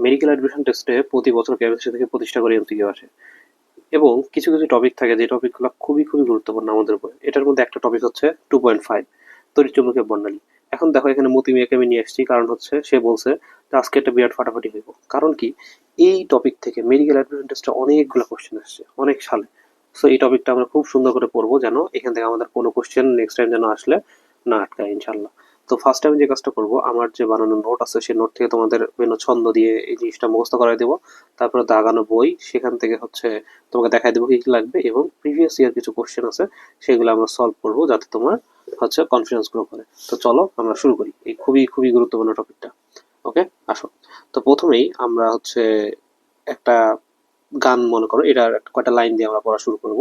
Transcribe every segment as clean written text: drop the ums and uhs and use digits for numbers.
Medical admission টেস্টে প্রতি বছর কেমিস্ট্রি থেকে 25টা করে এমসিকিউ আসে এবং কিছু কিছু টপিক থাকে যে টপিকগুলো খুবই খুবই গুরুত্বপূর্ণ আমাদের উপর। এটার মধ্যে একটা টপিক হচ্ছে 2.5 তড়িৎচুম্বকীয় বর্ণালী। এখন দেখো এখানে মতি মিয়াকে আমি নিয়ে এসেছি, কারণ হচ্ছে সে বলছে যে আজকে একটা বিরাট ফাটাফাটি হইব। কারণ কি, এই টপিক থেকে মেডিকেল অ্যাডমিশন টেস্টে অনেকগুলো কোশ্চেন আসছে অনেক সালে। সো এই টপিকটা আমরা খুব সুন্দর করে পড়বো, যেন এখান থেকে আমাদের কোনো কোশ্চেন নেক্সট টাইম যেন আসলে না আটকায় ইনশাল্লাহ। তো ফার্স্ট আমি যে কাজটা করবো, আমার যে বানানো নোট আছে সেই নোট থেকে তোমাদের বিভিন্ন ছন্দ দিয়ে এই জিনিসটা মুখস্থ করাই দেবো। তারপরে দাগানো বই, সেখান থেকে হচ্ছে তোমাকে দেখাই দেবো কি কি লাগবে, এবং প্রিভিয়াস ইয়ার কিছু কোশ্চেন আছে সেগুলো আমরা সলভ করবো যাতে তোমার হচ্ছে কনফিডেন্স গ্রো করে। তো চলো আমরা শুরু করি এই খুবই খুবই গুরুত্বপূর্ণ টপিকটা। ওকে, আসো। তো প্রথমেই আমরা হচ্ছে একটা গান, মনে করো এটার কয়টা লাইন দিয়ে আমরা পড়া শুরু করব।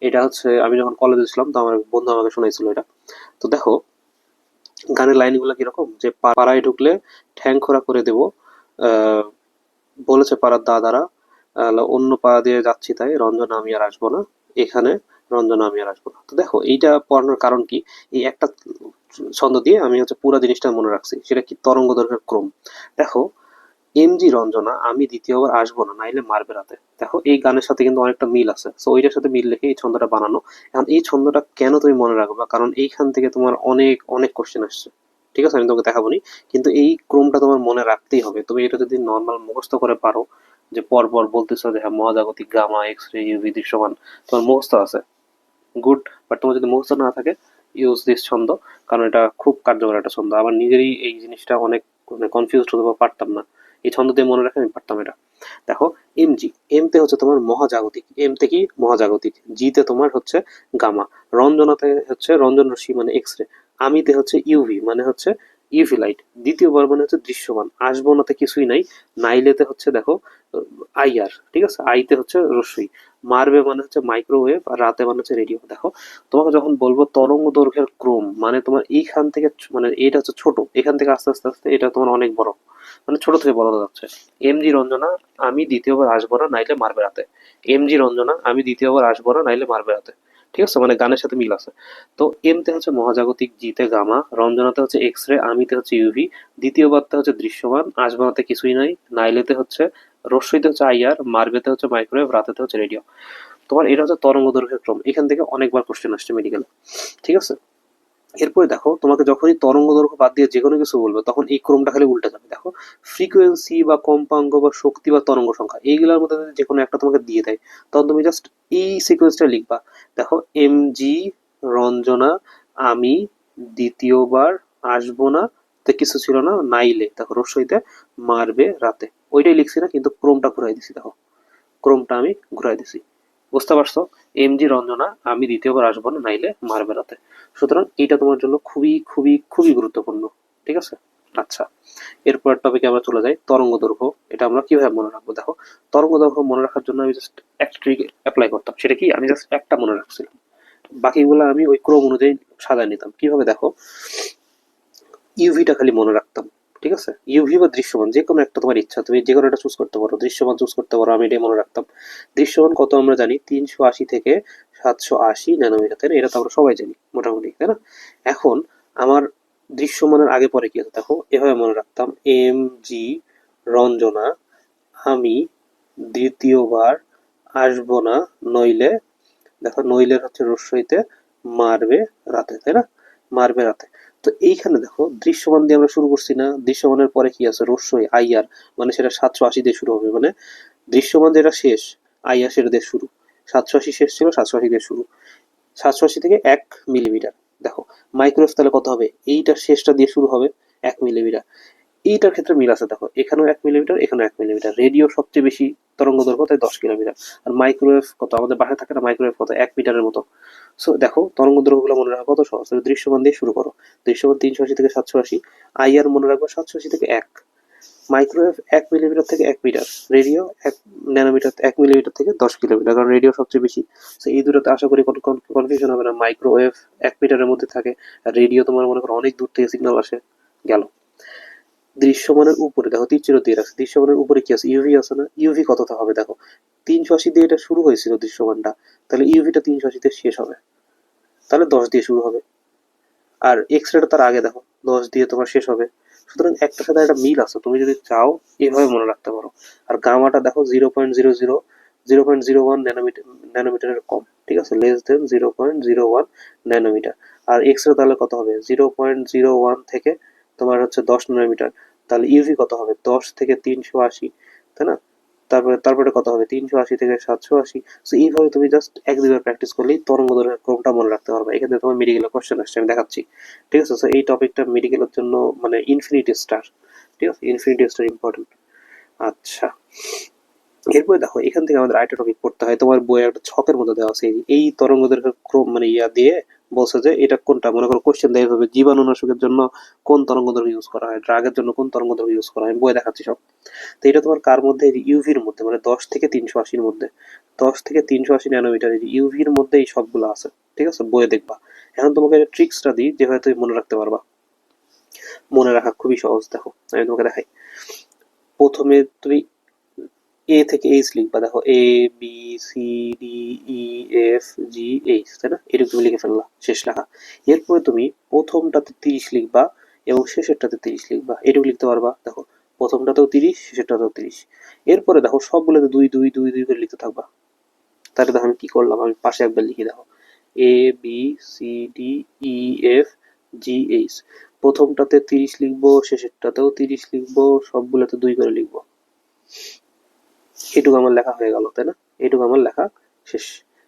এটা হচ্ছে আমি যখন কলেজে ছিলাম তো আমার এক বন্ধু আমাকে শোনাইছিল এটা। তো দেখো গানের লাইনগুলো কিরকম, যে পাড়ায় ঢুকলে ঠ্যাং খোরা করে দেব, আহ, বলেছে পাড়ার দাদারা, অন্য পাড়া দিয়ে যাচ্ছি তাই রঞ্জনা আমি আর আসবো না, এখানে রঞ্জনা আমি আর আসবো না। তো দেখো এইটা পড়ানোর কারণ কি, এই একটা ছন্দ দিয়ে আমি হচ্ছে পুরো জিনিসটা মনে রাখছি, সেটা কি তরঙ্গ দৈর্ঘ্যের ক্রম। দেখো, এমজি রঞ্জনা আমি দ্বিতীয়বার আসবো না নাইলে মারবে রাতে। দেখো এই গানের সাথে কিন্তু অনেকটা মিল আছে, সো ওইটার সাথে মিল রেখে এই ছন্দটা বানানো। এখন এই ছন্দটা কেন তুমি মনে রাখবা, কারণ এইখান থেকে তোমার অনেক অনেক কোশ্চেন আসছে। ঠিক আছে, আমি তোমাকে দেখাবো নি, কিন্তু এই ক্রমটা তোমার মনে রাখতেই হবে। তুমি এটা যদি নর্মাল মুখস্থ করে পারো, যে পর পর বলতেছো যে হ্যাঁ মহাজাগতিক, গামা, এক্স রে, ইউভি দৃশ্যমান, তোমার মুখস্থ আছে, গুড। বাট তোমার যদি মুখস্থ না থাকে, ইউজ দিস ছন্দ, কারণ এটা খুব কার্যকর একটা ছন্দ। আমার নিজেরই এই জিনিসটা অনেক কনফিউজড হতে বা পারতাম না, এই ছন্দ দিয়ে মনে রাখে আমি পারতাম এটা। দেখো, এমজি, এম তে হচ্ছে তোমার মহাজাগতিক, এম তে কি মহাজাগতিক, জি তে তোমার হচ্ছে গামা, রঞ্জনাতে হচ্ছে রঞ্জন রশ্মি মানে এক্স রে, আমিতে হচ্ছে ইউভি মানে হচ্ছে ইউভি লাইট, দ্বিতীয়বার মানে হচ্ছে দৃশ্যমান, আসবো নাতে কিছুই নাই, নাইলেতে হচ্ছে দেখো আইআর, ঠিক আছে, আইতে হচ্ছে রশ্মি, মারবে মানে হচ্ছে মাইক্রোওয়েভ, আর রাতে মানে হচ্ছে রেডিও। দেখো তোমাকে যখন বলবো তরঙ্গ দৈর্ঘ্যের ক্রম, মানে তোমার এইখান থেকে মানে এটা হচ্ছে ছোট, এখান থেকে আস্তে আস্তে আস্তে এটা তোমার অনেক বড়, মানে ছোট থেকে বড় যাচ্ছে। এমজি রঞ্জনা আমি দ্বিতীয়বার আসবো না নাইলে মারবে রাতে, এমজি রঞ্জনা আমি দ্বিতীয়বার আসবো না নাইলে মারবে রাতে। ঠিক আছে, মানে গানের সাথে মিল আছে। তো এমতে হচ্ছে মহাজাগতিক, জিতে গামা, রঞ্জনাতে হচ্ছে এক্স রে, আমিতে হচ্ছে ইউভি, দ্বিতীয়বারতে হচ্ছে দৃশ্যমান, আসবানাতে কিছুই নাই, নাইলেতে হচ্ছে রশ্মিতে হচ্ছে আইআর, মারবেতে হচ্ছে মাইক্রোওয়েভ, রাতেতে হচ্ছে রেডিও। তোমার এটা হচ্ছে তরঙ্গ দৈর্ঘ্যের ক্রম, এখান থেকে অনেকবার কোশ্চেন আসছে মেডিকেলে। ঠিক আছে, এরপরে দেখো তোমাকে যখনই তরঙ্গ দৈর্ঘ্য বাদ দিয়ে যে কোনো কিছু বলবে তখন এই ক্রমটা খালি উল্টে যাবে। দেখো, ফ্রিকোয়েন্সি বা কম্পাঙ্ক বা শক্তি বা তরঙ্গ সংখ্যা এইগুলোর মধ্যে যদি যে কোনো একটা তোমাকে দিয়ে দেয়, তখন তুমি জাস্ট এই সিকোয়েন্সটা লিখবা। দেখো, এম জি রঞ্জনা আমি দ্বিতীয়বার আসবো না, তো কিছু ছিল না, নাইলে দেখো রস্যইতে মারবে রাতে, ওইটাই লিখছি না, কিন্তু ক্রমটা ঘুরাই দিছি। দেখো ক্রমটা আমি ঘুরাই দিছি, বুঝতে পারছো? এমজি রঞ্জনা আমি দ্বিতীয়বার আসবো না নাইলে মারবে রাতে। সুতরাং এটা তোমার জন্য খুবই খুবই খুবই গুরুত্বপূর্ণ। ঠিক আছে, আচ্ছা। এরপর টপিকে আমরা চলে যাই, তরঙ্গ দৈর্ঘ্য। এটা আমরা কিভাবে মনে রাখবো? দেখো, তরঙ্গ দৈর্ঘ্য মনে রাখার জন্য আমি জাস্ট একটা ট্রিক অ্যাপ্লাই করতাম, সেটা কি, আমি জাস্ট একটা মনে রাখছিলাম, বাকিগুলো আমি ওই ক্রম অনুযায়ী সাজায় নিতাম। কিভাবে? দেখো, ইউভিটা খালি মনে রাখতাম। ঠিক আছে, ইউভি বা দৃশ্যমান যে কোনো একটা তোমার ইচ্ছা, তুমি যে কোনো একটা চুজ করতে পারো, দৃশ্যমান চুজ করতে পারো, আমি এটাই মনে রাখতাম। দৃশ্যমান কত আমরা জানি, 380 থেকে 780 ন্যানোমিটার, তাই না? এটা তো আমরা সবাই জানি মোটামুটি, তাই না? এখন আমার দৃশ্যমানের আগে পরে কি আছে দেখো, এভাবে মনে রাখতাম, এম জি রঞ্জনা আমি দ্বিতীয়বার আসবো না নইলে, দেখো নইলের হচ্ছে রস্যইতে মারবে রাতে, তাই না? মারবে রাতে। তো এইখানে দেখো দৃশ্যমান দিয়ে আমরা শুরু করছি না, দৃশ্যমানের পরে কি আছে, রস্যই আইয়ার, মানে সেটা 780 দিয়ে শুরু হবে, মানে দৃশ্যমান যেটা শেষ, আইয়ার সেটা দিয়ে শুরু। 780 শেষ ছিল, 780 দিয়ে শুরু, 780 থেকে 1 মিলিমিটার। দেখো মাইক্রোওয়েভ তাহলে কত হবে, এইটা শেষটা দিয়ে শুরু হবে, 1 মিলিমিটার। এইটার ক্ষেত্রে মিল আছে, দেখো এখানেও 1 মিলিমিটার, এখানেও 1 মিলিমিটার। রেডিও সবচেয়ে বেশি তরঙ্গ দৈর্ঘ্য, তাই 10 কিলোমিটার। আর মাইক্রোওয়েভ কত, আমাদের বাসায় থাকে না মাইক্রোওয়েভ, কত, 1 মিটারের মতো। সো দেখো তরঙ্গ দৈর্ঘ্যগুলো মনে রাখা কত সহজ, তুমি দৃশ্যমান দিয়ে শুরু করো, দৃশ্যমান 380 থেকে 780, আইআর মনে রাখবো 780 থেকে 1, মাইক্রোওয়েভ 1 মিলিমিটার থেকে 1 মিটার, রেডিও 1 ন্যানোমিটার, 1 মিলিমিটার থেকে 10 কিলোমিটার, কারণ রেডিও সবচেয়ে বেশি। তো এই দুটোতে আশা করি কোনো কনফিউশন হবে না, মাইক্রোওয়েভ 1 মিটারের মধ্যে থাকে, আর রেডিও তোমার মনে করো অনেক দূর থেকে সিগন্যাল আসে। গেল। দৃশ্যমানের উপরে দেখো তীর চিহ্ন দিয়ে রাখছে, দৃশ্যমানের উপরে কি আছে, ইউভি আছে না, ইউভি কতটা হবে দেখো, 380 দিয়ে এটা শুরু হয়েছিল দৃশ্যমানটা, তাহলে ইউভিটা 380 দিয়ে শেষ হবে, তাহলে 10 দিয়ে শুরু হবে। আর এক্স রেটা তার আগে দেখো, 10 দিয়ে তোমার শেষ হবে, সুতরাং একটার সাথে একটা মিল আছে, তুমি যদি চাও এভাবে মনে রাখতে পারো। আর গামাটা দেখো 0.01 ন্যানোমিটারের কম, ঠিক আছে, লেস দেন 0.01 ন্যানোমিটার। আর এক্স রে তাহলে কত হবে, 0.01 থেকে তোমার হচ্ছে 10 ন্যানোমিটার। তাহলে ইউভি কত হবে, 10 থেকে 380, তাই না? তারপরে কত হবে, 380 থেকে 780। তো এইভাবে তুমি জাস্ট এক দুইবার প্র্যাকটিস করলেই তরঙ্গ দৈর্ঘ্যের ক্রমটা মনে রাখতে পারবে। এখানে তোমার মেডিকেলের কোশ্চেন আসছে, আমি দেখাচ্ছি, ঠিক আছে। তো এই টপিকটা মেডিকেলের জন্য মানে ইনফিনিটি স্টার, ঠিক আছে, ইনফিনিটি স্টার ইম্পর্টেন্ট। আচ্ছা, এরপরে দেখো এখান থেকে আমাদের আরেকটা টপিক পড়তে হয়, তোমার বইয়ে একটা ছকের মধ্যে দেওয়া আছে এই তরঙ্গ দৈর্ঘ্যের ক্রম, মানে ইয়া দিয়ে বলছে যে এটা কোনটা, মনে করো কোশ্চেন দেয় হবে জীবাণুনাশকের জন্য কোন তরঙ্গ দৈর্ঘ্য ইউজ করা হয়, ড্রাগের জন্য কোন তরঙ্গ দৈর্ঘ্য ইউজ করা হয়, আমি বইয়ে দেখাচ্ছি সব। তো এটা তোমার কার মধ্যে, ইউভির মধ্যে, মানে 10 থেকে 380-র মধ্যে, 10 থেকে 380 ন্যানোমিটার ইউভির মধ্যে এই সবগুলো আছে, ঠিক আছে, বইয়ে দেখবা। এখন তোমাকে ট্রিক্সটা দিই যেভাবে তুমি মনে রাখতে পারবা। মনে রাখা খুবই সহজ, দেখো আমি তোমাকে দেখাই। প্রথমে তুমি এ থেকে এইচ লিখবা, দেখো A B C D E F G H, তাই না, এটুকু তুমি লিখে ফেললা, শেষ লেখা। এরপরে তুমি প্রথমটাতে 30 লিখবা এবং শেষেরটাতে 30 লিখবা, এটুকু লিখতে পারবা। দেখো প্রথমটাতেও 30, শেষেরটাতেও 30। এরপরে দেখো সবগুলোতে 2 2 2 2 করে লিখতে থাকবা। তাহলে দেখো আমি কি করলাম, আমি পাশে একবার লিখি, দেখো A B C D E F G H. প্রথমটাতে 30 লিখবো, শেষেরটাতেও 30 লিখবো, সবগুলোতে 2 করে লিখবো। এটুকু আমার লেখা হয়ে গেল, তাই না, এটুকু আমার লেখা শেষ।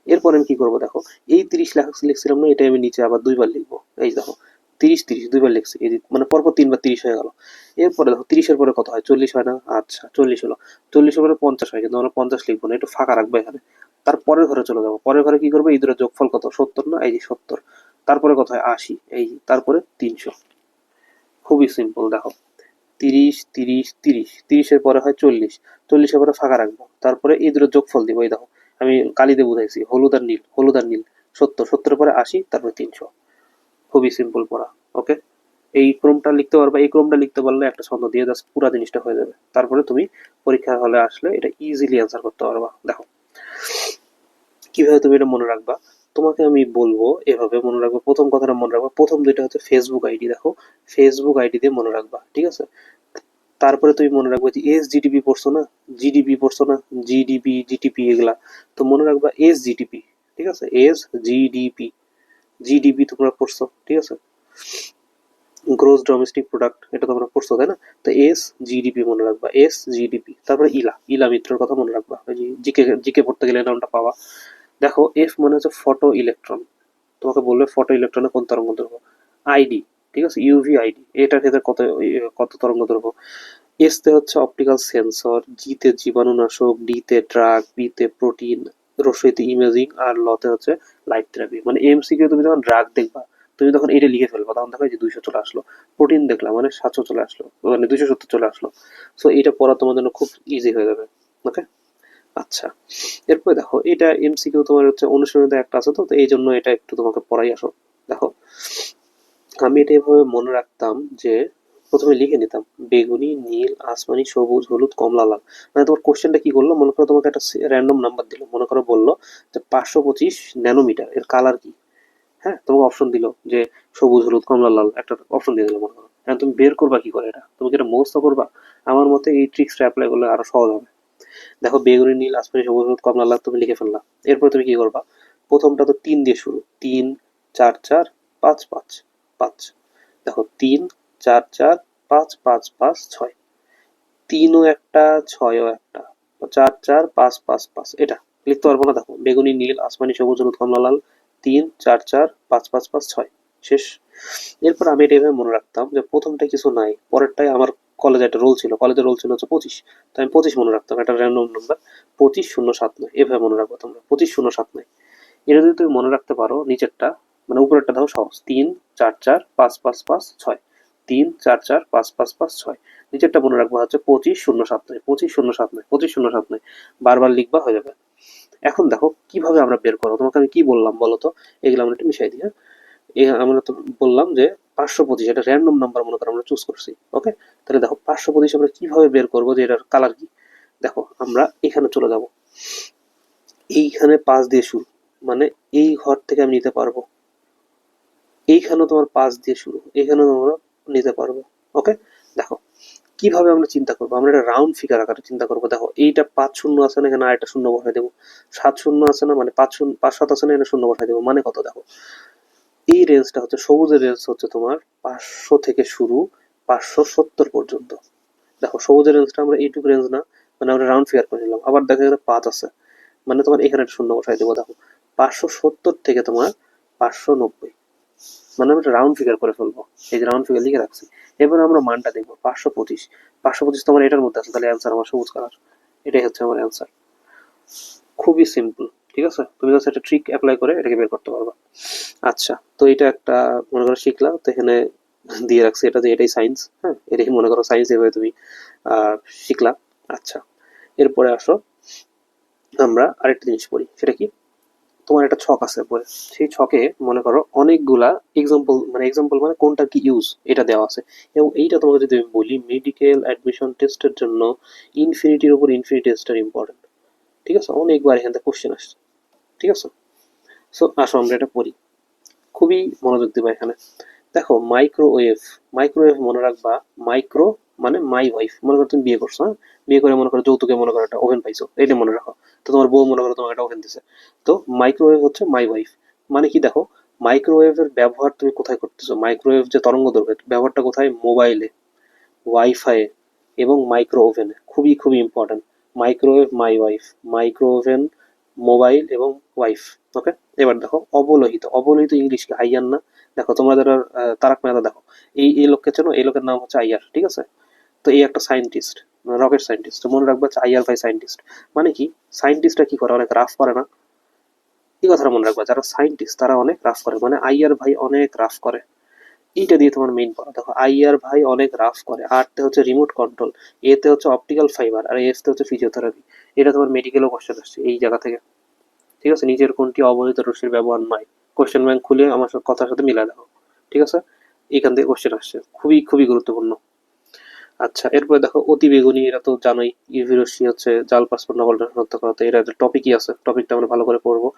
এরপর আমি কি করবো, দেখো এই 30 লেখা লিখছিলাম না, এটা আমি নিচে আবার 2 বার লিখবো। এই দেখো 30 30 2 বার লিখছি, এই মানে পরপর 3 বার 30 হয়ে গেল। এরপরে দেখো 30-এর পরে কত হয়, 40 হয় না, আচ্ছা 40 হলো। 40-এর পরে 50 হয়, কিন্তু আমরা 50 লিখবো না, একটু ফাঁকা রাখবো এখানে। তারপরের ঘরে চলে যাবো, পরের ঘরে কি করবো, এই দুটোর যোগফল কত, 70 না, এই যে 70। তারপরে কত হয়, 80, এই যে তারপরে 300। খুবই সিম্পল, দেখো 30 30 30, 30-এর পরে হয় 40, 40-এর পরে ফাঁকা রাখবো, তারপরে এই দুটো যোগফল দিব, এই দেখো আমি কালি দিয়ে বুঝাইছি, হলুদ আর নীল, হলুদ আর নীল, 70, 70-এর পরে 80, তারপরে 300। খুবই সিম্পল পড়া, ওকে। এই ক্রমটা লিখতে পারবে, এই ক্রমটা লিখতে পারলে একটা ছন্দ দিয়ে জাস্ট পুরো জিনিসটা হয়ে যাবে। তারপরে তুমি পরীক্ষার হলে আসলে এটা ইজিলি অ্যান্সার করতে পারবা। দেখো কিভাবে তুমি এটা মনে রাখবা, তোমাকে আমি বলবো এভাবে মনে রাখবা। প্রথম কথাটা মনে রাখবা, প্রথম দুইটা হচ্ছে ফেসবুক আইডি, দেখো ফেসবুক আইডি দিয়ে মনে রাখবা, ঠিক আছে। তারপরে তুমি মনে রাখবে যে এস জিডিপি পড়ছো না, জিডিপি পড়ছো না, জিডিপি জিটিপি এগুলা, তো মনে রাখবা এস জিডিপি, ঠিক আছে, এস জিডিপি, জিডিপি তোমরা পড়ছো, ঠিক আছে, গ্রোস ডোমেস্টিক প্রোডাক্ট, এটা তোমরা পড়ছো, তাই না। তো এস জিডিপি মনে রাখবা, এস জিডিপি। তারপরে ইলা, ইলা মিত্রের কথা মনে রাখবা, ওই যে জিকে জিকে পড়তে গেলে নামটা পাওয়া। দেখো এফ মানে হচ্ছে ফটো ইলেকট্রন, তোমাকে বলবে ফটো ইলেকট্রনে কোন তরঙ্গ দৈর্ঘ্য। আইডি, ঠিক আছে, ইউভি আইডি, এটার ক্ষেত্রে কত কত তরঙ্গ দৈর্ঘ্য। এস তে হচ্ছে অপটিক্যাল সেন্সর, জি তে জীবাণুনাশক, ডি তে ড্রাগ, বি তে প্রোটিন, রসইতে ইমেজিং, আর ল তে হচ্ছে লাইট থেরাপি। মানে এমসিকিউ তুমি যখন ড্রাগ দেখবা, তুমি তখন এটা লিখে ফেলবা, তখন দেখো যে 200 চলে আসলো। প্রোটিন দেখলাম মানে 700 চলে আসলো, মানে 270 চলে আসলো। সো এটা পড়া তোমার জন্য খুব ইজি হয়ে যাবে, ওকে। আচ্ছা, এরপরে দেখো এটা এমসিকিউ তোমার হচ্ছে অনুশীলনীতে একটা আছে, তো তো এই জন্য এটা একটু তোমাকে পড়াই আসো। দেখো আমি এটা এভাবে মনে রাখতাম যে প্রথমে লিখে নিতাম বেগুনি, নীল, আসমানি, সবুজ, হলুদ, কমলা, লাল। মানে তোমার কোশ্চেনটা কি করলো, মনে করো তোমাকে একটা র্যান্ডম নাম্বার দিল, মনে করো বললো যে 525 ন্যানোমিটার এর কালার কি। হ্যাঁ, তোমাকে অপশন দিল যে সবুজ, হলুদ, কমলা, লাল, একটা অপশন দিয়ে দিল, মনে করো। এখন তুমি বের করবা কি করে এটা, তুমি কি এটা মুখস্থ করবা? আমার মতে এই ট্রিক্সটা অ্যাপ্লাই করলে আরো সহজ হবে। দেখো বেগুনি, নীল, আসমানি, সবুজ, হলুদ, কমলা, লাল তুমি লিখে ফেললা। এরপর তুমি কি করবা, প্রথমটা তো 3 দিয়ে শুরু, 3 4 4 5 5 5। দেখো 3 4 4 5 5 5 6, 3ও একটা, 6ও একটা, 4 4 5 5 5, এটা লিখতে পারবো না। দেখো বেগুনি, নীল, আসমানি, সবুজ, হলুদ, কমলা, লাল, 3 4 4 5 5 5 6, শেষ। এরপর আমি এটা এভাবে মনে রাখতাম যে প্রথমটায় কিছু নাই, পরেরটায় আমার কলেজে একটা রোল ছিল, কলেজের রোল ছিল হচ্ছে 25, তো আমি 25 মনে রাখতাম, একটা র্যান্ডম নাম্বার 25 079, এভাবে মনে রাখবো তোমরা 25 079। এটা যদি তুমি মনে রাখতে পারো, নিচেরটা মানে উপরেরটা দেখো সহজ, 3 4 4 5 5 5 6, 3 4 4 5 5 5 6। নিচেরটা মনে রাখবা হচ্ছে 25 079, 25 079, 25 079, বারবার লিখবা হয়ে যাবে। এখন দেখো কিভাবে আমরা বের করবো, তোমাকে আমি কি বললাম বলো তো, এগুলো আমরা একটু মিশাই দিই, হ্যাঁ। আমরা তো বললাম যে 525 এটা র্যান্ডম নাম্বার মনে করো আমরা চুজ করছি, ওকে। তাহলে দেখো 525 আমরা কিভাবে বের করবো যে এটার কালার কি। দেখো আমরা এখানে চলে যাব, এইখানে 5 দিয়ে শুরু, মানে এই ঘর থেকে আমি নিতে পারবো। এইখানেও তোমার 5 দিয়ে শুরু, এখানেও তোমরা নিতে পারবো, ওকে। দেখো কিভাবে আমরা চিন্তা করবো, আমরা একটা রাউন্ড ফিগার আকারে চিন্তা করবো। দেখো এইটা 5 শূন্য আছে না, এখানে আরেকটা শূন্য বসাই দেবো। 7 শূন্য আছে না, মানে 5 7 আছে না, এখানে শূন্য বসাই দেবো, মানে কত? দেখো এই রেঞ্জটা হচ্ছে, সবুজের রেঞ্জ হচ্ছে তোমার 500 থেকে শুরু 570 পর্যন্ত। দেখো সবুজের রেঞ্জটা আমরা এইটুকু রেঞ্জ না, মানে আমরা রাউন্ড ফিগার করে নিলাম। আবার দেখো এখানে 5 আছে, মানে তোমার এখানে একটা শূন্য বসাই দেবো। দেখো 570 থেকে তোমার 590, মানে আমরা রাউন্ড ফিগার করে ফেলবো। এই যে রাউন্ড ফিগার লিখে রাখছি। এবার আমরা মানটা দেখবো 525। 525 তোমার এটার মধ্যে আছে, তাহলে অ্যান্সার আমার সবুজ কালার। এটাই হচ্ছে আমার অ্যান্সার। খুবই সিম্পল, ঠিক আছে? তুমি হচ্ছে একটা ট্রিক অ্যাপ্লাই করে এটাকে বের করতে পারবা। আচ্ছা, তো এটা একটা মনে করো শিখলা, তো এখানে দিয়ে রাখছি এটা যে এটাই সায়েন্স। হ্যাঁ, এটাই মনে করো সায়েন্স, এভাবে তুমি শিখলা। আচ্ছা, এরপরে আসো আমরা আরেকটা জিনিস পড়ি। সেটা কি? তোমার একটা ছক আছে বলে, সেই ছকে মনে করো অনেকগুলা এক্সাম্পল, মানে এক্সাম্পল মানে কোনটা কি ইউজ এটা দেওয়া আছে। এবং এইটা তোমাকে যদি আমি বলি, মেডিকেল অ্যাডমিশন টেস্টের জন্য ইনফিনিটির উপর ইনফিনিটি টেস্টটা ইম্পর্টেন্ট। ঠিক আছে, অনেকবার এখান থেকে কোশ্চেন আসছে। ঠিক আছে, সো আসো আমরা এটা পড়ি, খুবই মনোযোগ দিবা এখানে। দেখো মাইক্রোওয়েভ, মাইক্রোওয়েভ মনে রাখবা। মাইক্রো মানে মাই ওয়াইফ, মনে করো তুমি বিয়ে করছো, হ্যাঁ, বিয়ে করে মনে করো যৌতুকে মনে করো একটা ওভেন পাইছো, এটা মনে রাখো। তো তোমার বউ মনে করো তোমাকে একটা ওভেন দিছে, তো মাইক্রোওয়েভ হচ্ছে মাই ওয়াইফ। মানে কি? দেখো মাইক্রোওয়েভের ব্যবহার তুমি কোথায় করতেছো? মাইক্রোওয়েভ যে তরঙ্গ দৈর্ঘ্য, ব্যবহারটা কোথায়? মোবাইলে, ওয়াইফাই এবং মাইক্রো ওভেনে। খুবই খুবই important. Microwave, my wife, micro oven, mobile এবং ওয়াইফ। ওকে, এবার দেখো অবলোহিত, অবলোহিত ইংলিশ কি? আইয়ার না? দেখো তোমরা যারা তারক মেহতা দেখো, এই লোককে চেনো? এই লোকের নাম হচ্ছে আইয়ার। ঠিক আছে, তো এই একটা সায়েন্টিস্ট, রকেট সায়েন্টিস্ট। তো মনে রাখবা হচ্ছে আইয়ার ভাই সায়েন্টিস্ট। মানে কি? সায়েন্টিস্টরা কি করে? অনেক রাফ করে না? এই কথাটা মনে রাখবা, যারা সায়েন্টিস্ট তারা অনেক রাফ করে, মানে আইয়ার ভাই অনেক রাফ করে। এইটা দিয়ে তোমার মেইন পড়া। দেখো আইয়ার ভাই অনেক রাফ করে, আর তে হচ্ছে রিমোট কন্ট্রোল, এতে হচ্ছে অপটিক্যাল ফাইবার, আর এস তে হচ্ছে ফিজিওথেরাপি। এটা তোমার মেডিকেলও কোশ্চেন আসছে এই জায়গা থেকে। ঠিক আছে, নিজের কোনটি অবহিত রশ্মির ব্যবহার নয়? কোশ্চেন ব্যাংক খুলে আমার কথার সাথে মিলাই দেখো। ঠিক আছে, এইখান থেকে কোশ্চেন আসছে, খুবই খুবই গুরুত্বপূর্ণ। আচ্ছা, এরপরে দেখো অতি বেগুনি, এটা তো জানোই, ইউভি রশ্মি হচ্ছে জাল পাসপোর্ট নকল শনাক্ত করা। তো এটা একটা টপিকই আছে, টপিকটা আমরা ভালো করে পড়বো।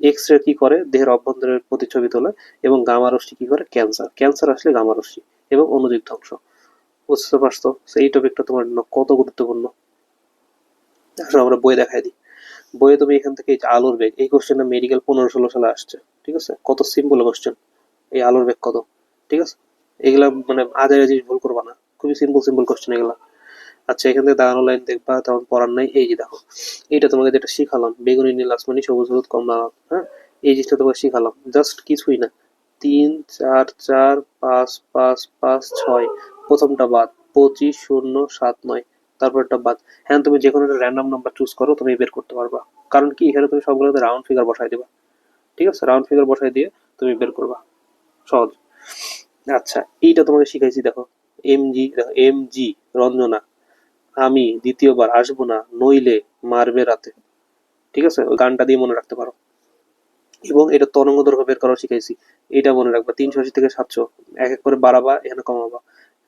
এক্স রে কি করে? দেহের অভ্যন্তরের প্রতিচ্ছবি তোলে। এবং গামা রশ্মি কি করে? ক্যান্সার, ক্যান্সার আসলে গামা রশ্মি এবং অণুজীব ধ্বংস। বুঝতে পারছো? এই টপিকটা তোমার জন্য কত গুরুত্বপূর্ণ। আসলে আমরা বই দেখাই দিই। বইয়ে তুমি এখান থেকে এই যে আলোর বেগ, এই কোশ্চেনটা মেডিকেল 15-16 সালে আসছে। ঠিক আছে, কত সিম্পল কোশ্চেন। এই আলোর বেগ কত? ঠিক আছে, এগুলা মানে আজের জিনিস ভুল করবা না, খুবই সিম্পল সিম্পল কোশ্চেন এগুলা। আচ্ছা, এখান থেকে দাঁড়ানো লাইন দেখবা, তেমন পড়ার নাই। এই যে দেখো, এইটা তোমাকে যেটা শিখালাম, বেগুনি, নীল, আসমানি, সবুজ, হলুদ, কমলা, হ্যাঁ, এই জিনিসটা তোমাকে শিখালাম, জাস্ট কিছুই না। 3 4 4 5 5 5 6, প্রথমটা বাদ, 25 0 7 9, তারপরটা বাদ। হ্যাঁ, তুমি যে কোনো একটা র্যান্ডম নাম্বার চুজ করো, তুমি বের করতে পারবা। কারণ কি? এখানে তুমি সবগুলোতে রাউন্ড ফিগার বসাই দিবা। ঠিক আছে, রাউন্ড ফিগার বসাই দিয়ে তুমি বের করবা, সহজ। আচ্ছা, এইটা তোমাকে শিখাইছি। দেখো এমজি, দেখো এমজি রঞ্জনা, আমি দ্বিতীয়বার আসবো না, নইলে মারবে রাতে। ঠিক আছে, ওই গানটা দিয়ে মনে রাখতে পারো। এবং এটা তরঙ্গ দৈর্ঘ্য বের করাও শিখাইছি, এটা মনে রাখবা। 380 থেকে 700, এক এক করে বাড়াবা, এখানে কমাবা।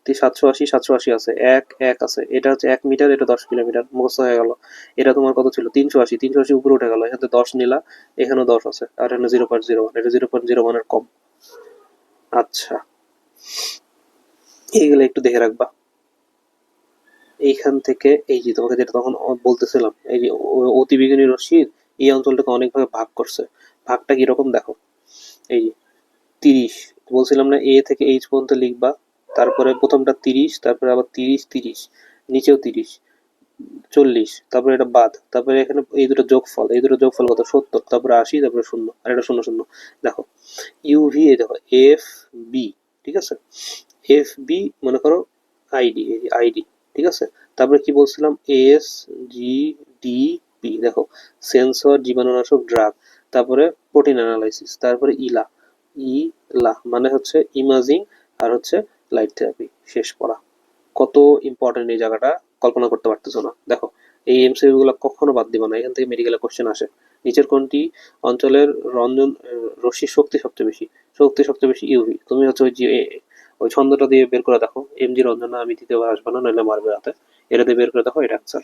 780, 780 আছে, এক এক আছে, এটা হচ্ছে 1 মিটার, এটা 10 কিলোমিটার, মুখস্থ হয়ে গেল। এটা তোমার কত ছিল? 380, 380 উপরে উঠে গেল, এখানে 10 নিলা, এখানে 10 আছে, আর এখানে 0.01, এটা 0.01 এর কম। আচ্ছা, এইগুলো একটু দেখে রাখবা। এইখান থেকে এই যে তোমাকে যেটা তখন বলতেছিলাম, এই যে অতিবেগুনী রশ্মির এই অঞ্চলটাকে অনেক ভাগে ভাগ করছে। ভাগটা কিরকম দেখো, এই যে 30, বলছিলাম না এ থেকে এইচ পর্যন্ত লিখবা, তারপরে প্রথমটা 30, তারপরে আবার 30 30, নিচেও 30, 40, তারপরে এটা বাদ, তারপরে এখানে এই দুটো যোগফল, এই দুটো যোগফল কত? 70, তারপরে 80, তারপরে শূন্য, আর এটা শূন্য শূন্য। দেখো ইউভি, এই দেখো এফ বি। ঠিক আছে, এফ বি মনে করো আইডি, এই যে আইডি। ঠিক আছে, তারপরে কি বলছিলাম? এস জি ডি পি, দেখো সেন্সর, জীবাণুনাশক, ড্রাগ, তারপরে প্রোটিন অ্যানালাইসিস, তারপরে ইলা, ইলা মানে হচ্ছে ইমাজিং, আর হচ্ছে লাইট থেরাপি। শেষ পড়া। কত ইম্পর্টেন্ট এই জায়গাটা, কল্পনা করতে পারতেছো না। দেখো এই এমসিকিউ গুলো কখনো বাদ দিবা না, এখান থেকে মেডিকেলের কোশ্চেন আসে। নিচের কোনটি অঞ্চলের রঞ্জন রশ্মির শক্তি সবচেয়ে বেশি? শক্তি সবচেয়ে বেশি ইউভি। তুমি হচ্ছে ওই যে ওই ছন্দটা দিয়ে বের করে দেখো, এমজি রঞ্জনা, আমি দ্বিতীয়বার আসবো না, নইলে মারবে রাতে, এটা দিয়ে বের করে দেখো, এটা অ্যান্সার।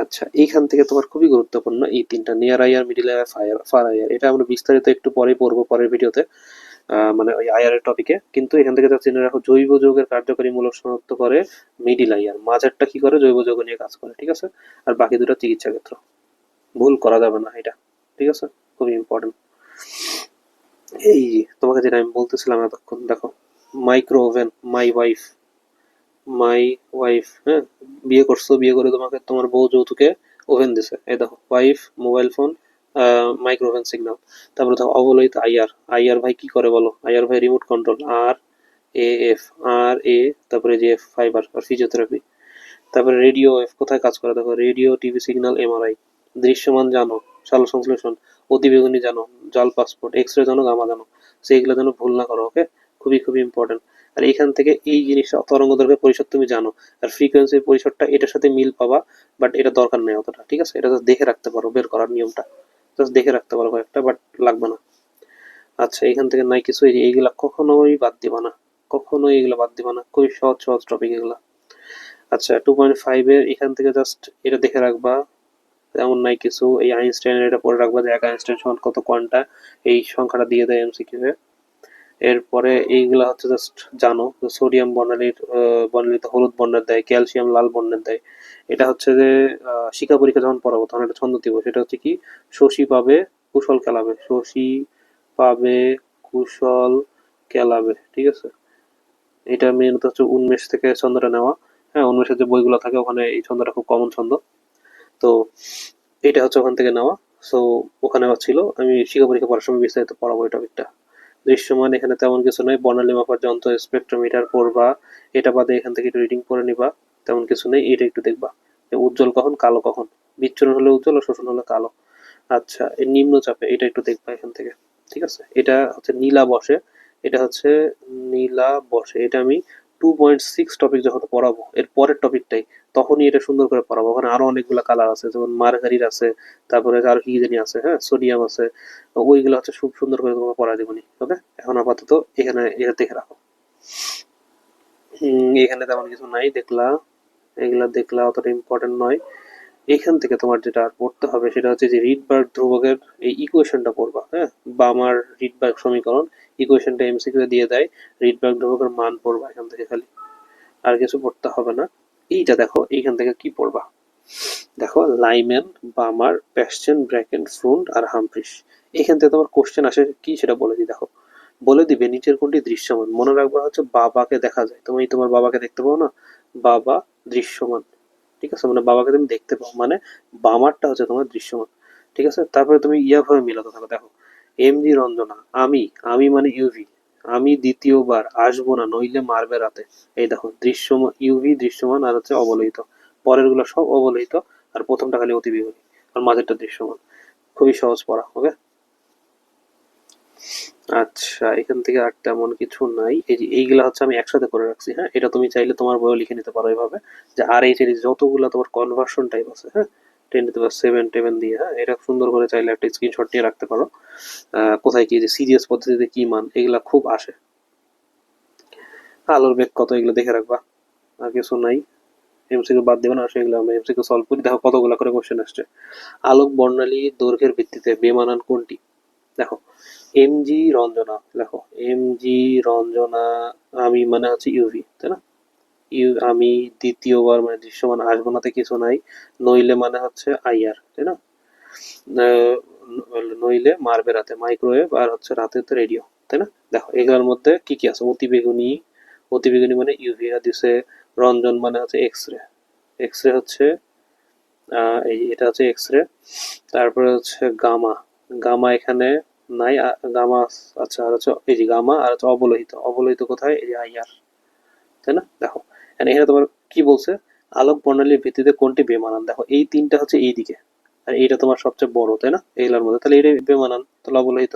আচ্ছা, এইখান থেকে তোমার খুবই গুরুত্বপূর্ণ এই তিনটা, near IR, middle IR, far IR. এটা আমরা বিস্তারিত একটু পরে পড়বো পরের ভিডিওতে। মানে ওই আইআর এর টপিকে, কিন্তু এখান থেকে যা জেনে রাখো, জৈব যৌগের কার্যকরী মূলক শনাক্ত করে মিডিল আইআর, মাঝেরটা কি করে, জৈব যৌগ নিয়ে কাজ করে, ঠিক আছে। আর বাকি দুটো চিকিৎসা ক্ষেত্র, ভুল করা যাবে না এটা, ঠিক আছে, খুবই ইম্পর্টেন্ট। এই যে তোমাকে যেটা আমি বলতেছিলাম এতক্ষণ, দেখো মাইক্রো ওভেন, মাই ওয়াইফ, হ্যাঁ, বিয়ে করছো, বিয়ে করে তোমাকে তোমার বউ যৌতুকে ওভেন দিছে, এই দেখো wife, mobile phone, micro oven signal. তারপরে দেখো অবলোহিত আইআর, আইআর ভাই কি করে বলো, আইআর ভাই রিমোট কন্ট্রোল, আর এ এফ, আর এ, তারপরে যে এফ ফাইবার আর ফিজিওথেরাপি। তারপরে রেডিও ওয়েভ কোথায় কাজ করে, দেখো রেডিও, টিভি সিগন্যাল, এমআরআই। দৃশ্যমান জানো, সালো সংশ্লেষণ, অতিবেগুনি জানো, জাল পাসপোর্ট, এক্স রে জানো, গামা জানো। সেইগুলো যেন ভুল না করো, ওকে, খুবই খুবই ইম্পর্টেন্ট। আর এইখান থেকে এই জিনিসটা তরঙ্গ দৈর্ঘ্যের পরিসর তুমি জানো, আর ফ্রিকোয়েন্সির পরিসরটা এটার সাথে মিল পাবা, বাট এটা দরকার নেই অতটা, ঠিক আছে, এটা জাস্ট দেখে রাখতে পারো, বের করার নিয়মটা জাস্ট দেখে রাখতে পারো কয়েকটা, বাট লাগবে না। আচ্ছা, এখান থেকে নাই কিছু, এইগুলা কখনোই বাদ দিবা না, কখনোই এগুলো বাদ দিবা না, খুবই সহজ সহজ টপিক এগুলা। আচ্ছা, 2.5 এর এখান থেকে জাস্ট এটা দেখে রাখবা, তেমন নাই কিছু। এই আইনস্টাইনের এটা পড়ে রাখবা যে এক আইনস্টাইন সমান কত কোয়ান্টা, এই সংখ্যাটা দিয়ে দেয় এমসিকিউ এ। এরপরে এইগুলা হচ্ছে জাস্ট জানো, সোডিয়াম বর্ণালীতে হলুদ বর্ণের দেয়, ক্যালসিয়াম লাল বর্ণের দেয়। এটা হচ্ছে যে শিক্ষা পরীক্ষা যখন পড়াবো তখন একটা ছন্দ দিব, সেটা হচ্ছে কি, শশী পাবে কুশল কেলাবে, শশী পাবে কুশল কেলাবে, ঠিক আছে। এটা মেনত হচ্ছে উন্মেষ থেকে ছন্দটা নেওয়া। হ্যাঁ, উন্মেষের যে বইগুলো থাকে ওখানে এই ছন্দটা খুব কমন ছন্দ। তো এটা হচ্ছে ওখান থেকে নেওয়া। সো ওখানে ছিল, আমি শিক্ষা পরীক্ষা পড়ার সময় বিস্তারিত পড়াবো এই টপিকটা। দৃশ্যমান এখানে তেমন কিছু নেই, বর্ণালী মাপার যন্ত্র, স্পেকট্রোমিটার পড়বা, এটা বাদে এখান থেকে একটু রিডিং করে নিবা, তেমন কিছু নেই, এটা একটু দেখবা যে উজ্জ্বল কখন, কালো কখন, বিচ্ছুরণ হলে উজ্জ্বল আর শোষণ হলে কালো। আচ্ছা, এই নিম্নচাপে এটা একটু দেখবা এখান থেকে, ঠিক আছে। এটা হচ্ছে নীলা বসে, এটা হচ্ছে নীলা বসে, এটা আমি 2.6 টপিক যখন পড়াবো এর পরের টপিকটাই, তখনই এটা সুন্দর করে পড়াবো। ওখানে আরো অনেকগুলো কালার আছে, যেমন মার্গারির আছে, তারপরে আরো কি জানি আছে, হ্যাঁ, সোডিয়াম আছে। তো ওইগুলো হচ্ছে খুব সুন্দর করে তোমাকে পড়া দেবনি, ওকে। এখন আপাতত এখানে এটা দেখে রাখো। এখানে তেমন কিছু নাই, দেখলা, এগুলা দেখলা, অতটা ইম্পর্টেন্ট নয়। এখান থেকে তোমার যেটা আর পড়তে হবে সেটা হচ্ছে যে রিডবার্গ ধ্রুবকের এই ইকুয়েশনটা পড়বা, হ্যাঁ, বা আমার রিডবার্গ সমীকরণ, ইকুয়েশনটা এমসিকিউ দিয়ে দেয়, রিডবার্গ ধ্রুবকের মান পড়বা এখান থেকে খালি, আর কিছু পড়তে হবে না। এইটা দেখো, এইখান থেকে কি পড়বা, দেখো লাইম্যান, বামার, প্যাশ্চেন, ব্র্যাকেন, ফ্রুন্ট আর হামফ্রিস। এখান থেকে তোমার কোশ্চেন আসে কি সেটা বলে দিই, দেখো বলে দিবে নিচের কোনটি দৃশ্যমান, মনে রাখবা হচ্ছে বাবাকে দেখা যায়, তুমি তোমার বাবাকে দেখতে পাও না, বাবা দৃশ্যমান, ঠিক আছে, মানে বাবাকে তুমি দেখতে পাও, মানে বামারটা হচ্ছে তোমার দৃশ্যমান, ঠিক আছে। তারপরে তুমি ভাবে মিলাতে থাকো, দেখো এম জি রঞ্জনা, আমি, আমি মানে ইউভি, আমি দ্বিতীয়বার আসবো না নইলে মারবে রাতে। এই দেখো দৃশ্যমান, ইউভি দৃশ্যমান আর হচ্ছে অবলোহিত, পরের গুলো সব অবলোহিত, আর প্রথমটা খালি অতিবেগুনি, আর মাঝেরটা দৃশ্যমান। খুবই সহজ পড়া, ওকে। আচ্ছা, এখান থেকে আর তেমন কিছু নাই, এই যে এইগুলা হচ্ছে আমি একসাথে করে রাখছি, হ্যাঁ, এটা তুমি চাইলে তোমার বইও লিখে নিতে পারো এইভাবে, যে আর এইচ এর যতগুলা তোমার কনভার্সন টাইপ আছে, হ্যাঁ, 10⁻7 টেবেন দিয়ে, হ্যাঁ, এটা সুন্দর করে চাইলে একটা স্ক্রিনশট নিয়ে রাখতে পারো। কোথায় কি যে সিরিয়াস পদ্ধতিতে কি মান, এগুলা খুব আসে। আলোর বেগ কত, এগুলো দেখে রাখবা, আর কিছু নাই। এমসিকিউ বাদ দেবে না, সেগুলো আমরা এমসিকিউ সলভ করি, দেখো কতগুলা করে কোশ্চেন আসছে। আলোক বর্ণালী দৈর্ঘ্যের ভিত্তিতে বেমানান কোনটি, দেখো এমজি রঞ্জনা, দেখো এমজি রঞ্জনা, আমি মানে হচ্ছে ইউভি, তাই না, আমি দ্বিতীয়বার মানে দৃশ্যমান আসবো নাতে কিছু নাই, নইলে মানে হচ্ছে আইআর, তাই না, আহ, নইলে মারবে রাতে মাইক্রোওয়েভ, আর হচ্ছে রাতে তো রেডিও, তাই না। দেখো এগুলোর মধ্যে কি কি আছে, অতিবেগুনি, অতিবেগুনি মানে ইউভি দিছে, রঞ্জন মানে হচ্ছে এক্স রে, এক্স রে হচ্ছে এই এটা হচ্ছে এক্স রে। তারপরে হচ্ছে গামা, গামা এখানে নাই, গামা, আচ্ছা, আর হচ্ছে এই যে গামা, আর হচ্ছে অবলোহিত, অবলোহিত কোথায়, এই যে আইআর, তাই না। দেখো এখানে তোমার কি বলছে, আলোক বর্ণালীর ভিত্তিতে কোনটি বেমানান, দেখো এই তিনটা হচ্ছে এই দিকে, আর এইটা তোমার সবচেয়ে বড়, তাই না, এইগুলোর মধ্যে, তাহলে এটাই বেমানান, তাহলে অবলোহিত।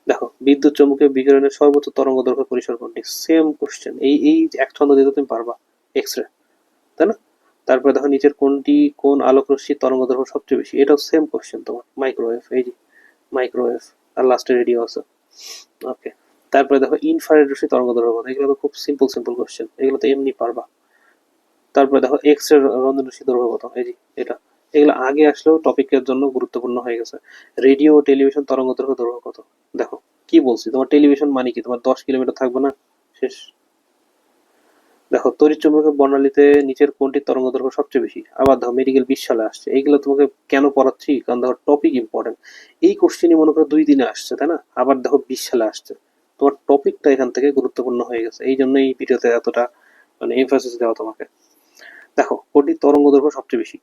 দেখো বিদ্যুৎ চৌম্বকীয় বিকিরণের সর্বোচ্চ তরঙ্গ দৈর্ঘ্য পরিসর কোনটি, সেম কোশ্চেন, এই এই এক ছন্দ দিতে তুমি পারবা, এক্স রে, তাই না। তারপরে দেখো নিচের কোনটি, কোন আলোক রশ্মির তরঙ্গ দৈর্ঘ্য সবচেয়ে বেশি, এটাও সেম কোশ্চেন তোমার, মাইক্রোওয়েভ, এই যে মাইক্রোওয়েভ, আর লাস্টে রেডিও আছে, ওকে। তারপরে দেখো ইনফ্রারেড রশ্মি তরঙ্গ দৈর্ঘ্য কত, এগুলো তো খুব সিম্পল সিম্পল কোশ্চেন, এগুলো তো এমনি পারবা। তারপরে দেখো এক্স রে রঞ্জন রশ্মি দৈর্ঘ্য কত, এই যে এটা, এগুলো আগে আসলেও টপিকের জন্য গুরুত্বপূর্ণ হয়ে গেছে। রেডিও ও টেলিভিশন তরঙ্গ দৈর্ঘ্য কত, দেখো কি বলছি, তোমার টেলিভিশন মানে কি, তোমার 10 কিলোমিটার থাকবে না, শেষ। দেখো তড়িৎচুম্বকীয় বর্ণালীতে নিচের কোনটির তরঙ্গ দৈর্ঘ্য সবচেয়ে বেশি, আবার দেখো মেডিকেল 20 সালে আসছে, এইগুলো তোমাকে কেন পড়াচ্ছি, কারণ দেখো টপিক ইম্পর্টেন্ট। এই কোশ্চেনই মনে করো 2 দিনে আসছে, তাই না, আবার দেখো 20 সালে আসছে। তোমার টপিকটা এখান থেকে গুরুত্বপূর্ণ হয়ে গেছে, এই জন্য এই ভিডিওতে এতটা মানে এমফাসিস দেওয়া তোমাকে। দেখো কোনটির তরঙ্গ দৈর্ঘ্য সবচেয়ে বেশি,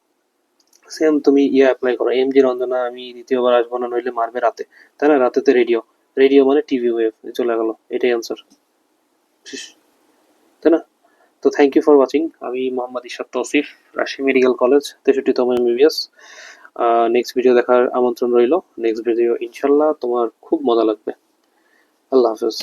সেম তুমি অ্যাপ্লাই করো, এম জি রঞ্জনা আমি দ্বিতীয়বার আসবো না, নইলে মারবে রাতে, তাই না, রাতে তো রেডিও, রেডিও মানে টিভি ওয়েভ, চলে গেল, এটাই অ্যান্সার, তাই না। তো থ্যাংক ইউ ফর ওয়াচিং, আমি মোহাম্মদ ইশাক তৌসিফ, রাজশাহী মেডিকেল কলেজ, 63তম এমবিবিএস। নেক্সট ভিডিও দেখার আমন্ত্রণ রইল, নেক্সট ভিডিও ইনশাল্লাহ তোমার খুব মজা লাগবে। আল্লাহ হাফেজ।